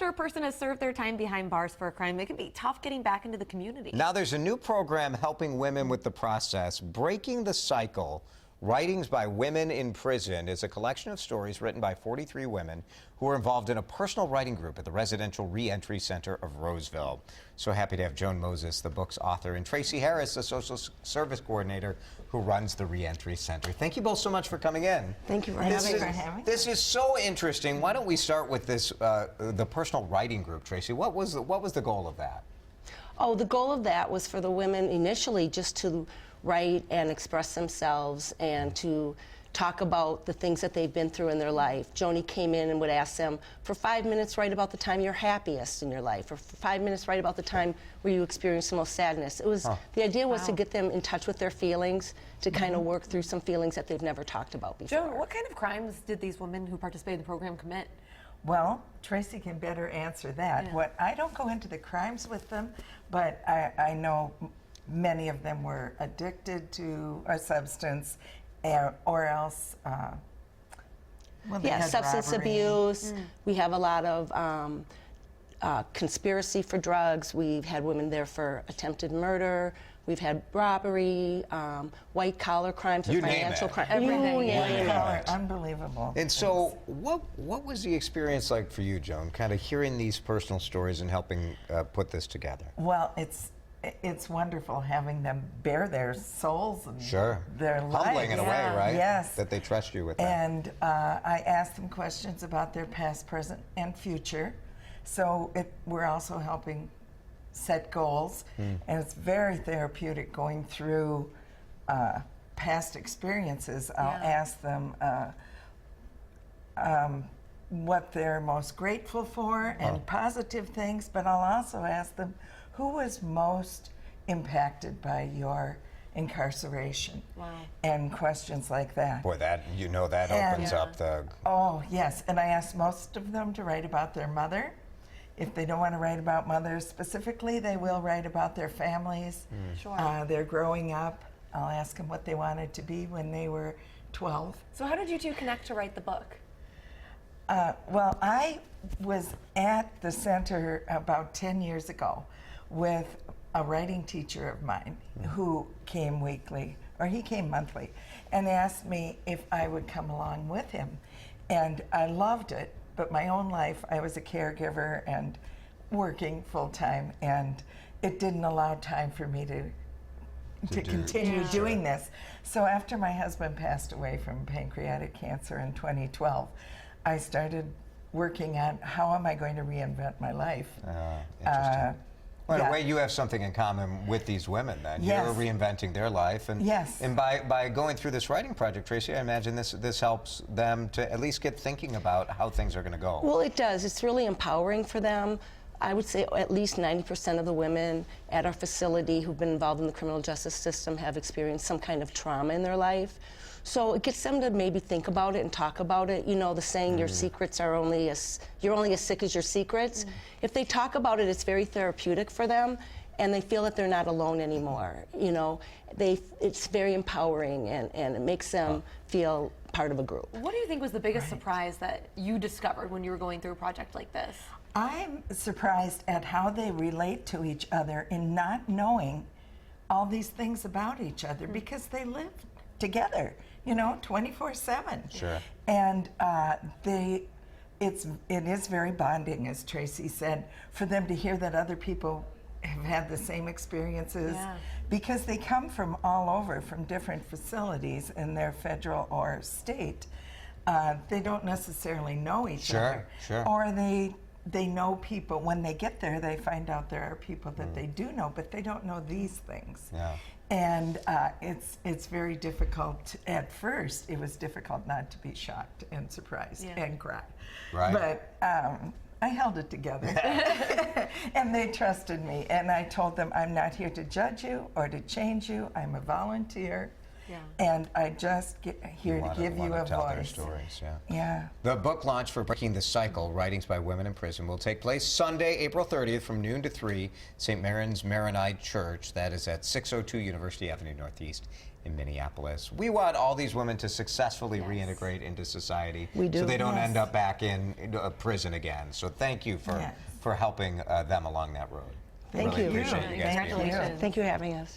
after a person has served their time behind bars for a crime, it can be tough getting back into the community. Now there's a new program helping women with the process, Breaking the Cycle. Writings by Women in Prison is a collection of stories written by 43 women who are involved in a personal writing group at the Residential Reentry Center of Roseville. So happy to have Joan Moses, the book's author, and Tracy Harris, the social service coordinator who runs the Reentry Center. Thank you both so much for coming in. Thank you for having me. This is so interesting. Why don't we start with this, the personal writing group, Tracy? What was the goal of that? Oh, the goal of that was for the women initially just to write and express themselves and to talk about the things that they've been through in their life. Joni came in and would ask them, for 5 minutes, write about the time you're happiest in your life, or for 5 minutes, write about the time where you experienced the most sadness. It was, the idea was to get them in touch with their feelings, to kind of work through some feelings that they've never talked about before. Joan, what kind of crimes did these women who participated in the program commit? Well, Tracy can better answer that. Yeah. I don't go into the crimes with them, but I know many of them were addicted to a substance or else, they had substance robbery. abuse. We have a lot of conspiracy for drugs. We've had women there for attempted murder. We've had robbery, white-collar crimes, You financial name it. crimes. Everything. Yeah, unbelievable. And so, what was the experience like for you, Joan? Kind of hearing these personal stories and helping put this together. Well, it's wonderful having them bare their souls and their lives. Humbling in a way, right? Yes. That they trust you with that. And I asked them questions about their past, present, and future. So we're also helping set goals, and it's very therapeutic going through past experiences. I'll ask them what they're most grateful for and positive things, but I'll also ask them who was most impacted by your incarceration. Wow. And questions like that. Boy, that opens up the... Oh, yes, and I asked most of them to write about their mother. If they don't want to write about mothers specifically, they will write about their families, their growing up. I'll ask them what they wanted to be when they were 12. So how did you two connect to write the book? Well, I was at the center about 10 years ago with a writing teacher of mine who came weekly, or he came monthly, and asked me if I would come along with him. And I loved it, but my own life, I was a caregiver and working full-time, and it didn't allow time for me to continue doing this. So after my husband passed away from pancreatic cancer in 2012, I started working on how am I going to reinvent my life. Interesting. Well, in a way, you have something in common with these women, then. Yes. You're reinventing their life. And, and by going through this writing project, Tracy, I imagine this helps them to at least get thinking about how things are going to go. Well, it does. It's really empowering for them. I would say at least 90% of the women at our facility who've been involved in the criminal justice system have experienced some kind of trauma in their life. So it gets them to maybe think about it and talk about it. You know, the saying, your secrets are you're only as sick as your secrets. If they talk about it, it's very therapeutic for them, and they feel that they're not alone anymore. You know, it's very empowering, and it makes them feel part of a group. What do you think was the biggest surprise that you discovered when you were going through a project like this? I'm surprised at how they relate to each other in not knowing all these things about each other, because they live together, you know, 24/7. Sure. And it is very bonding, as Tracy said, for them to hear that other people have had the same experiences, because they come from all over, from different facilities in their federal or state. They don't necessarily know each other. Or they know people. When they get there, they find out there are people that they do know, but they don't know these things. And it's very difficult. At first, it was difficult not to be shocked and surprised and cry. But I held it together. And they trusted me. And I told them, I'm not here to judge you or to change you. I'm a volunteer. And I just get here to give you a tell their voice. stories, yeah. Yeah. The book launch for Breaking the Cycle, Writings by Women in Prison, will take place Sunday, April 30th from noon to 3, St. Mary's Maronite Church. That is at 602 University Avenue Northeast in Minneapolis. We want all these women to successfully reintegrate into society. We do. So they don't Yes. end up back in prison again. So thank you for, Yes. for helping them along that road. Thank Really you. appreciate you guys being with us. Congratulations. Thank you for having us.